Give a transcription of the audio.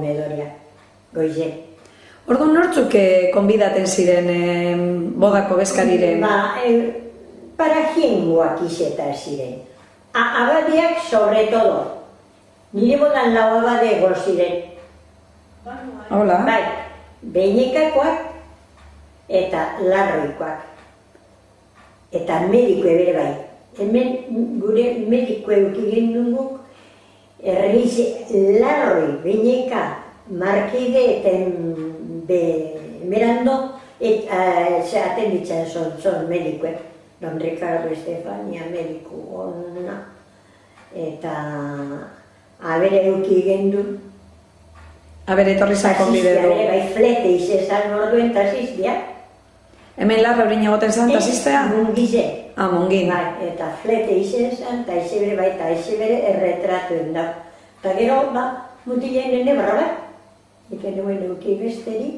komedoria, goizen. Orduan nortzuk konbidaten ziren bodako bezkariren? Parajiengoak izeta ziren. Abadiak sobre todo. Nire bodan lau abade egon ziren. Hola. Bai, Beinekakoak eta Larroikoak. Eta mediko ebere bai. Hemen gure mediko eukigen duguk, Larroi, Beineka, Markide eta Merando, atenditzen son medikoek. Don Ricardo Estefania, mediko ona. Eta abere eukigen du. Abere etorri zan konbide du. Bai, flete izan orduen tasizia. Hemen Larra horrein egoten zan tasiztea? Mungize. Mungin. Bai, eta flete izan, eta izebere bai, eta izebere erretratuen da. Eta gero, mutilen nene barra bat. Eken nuen euki besteri.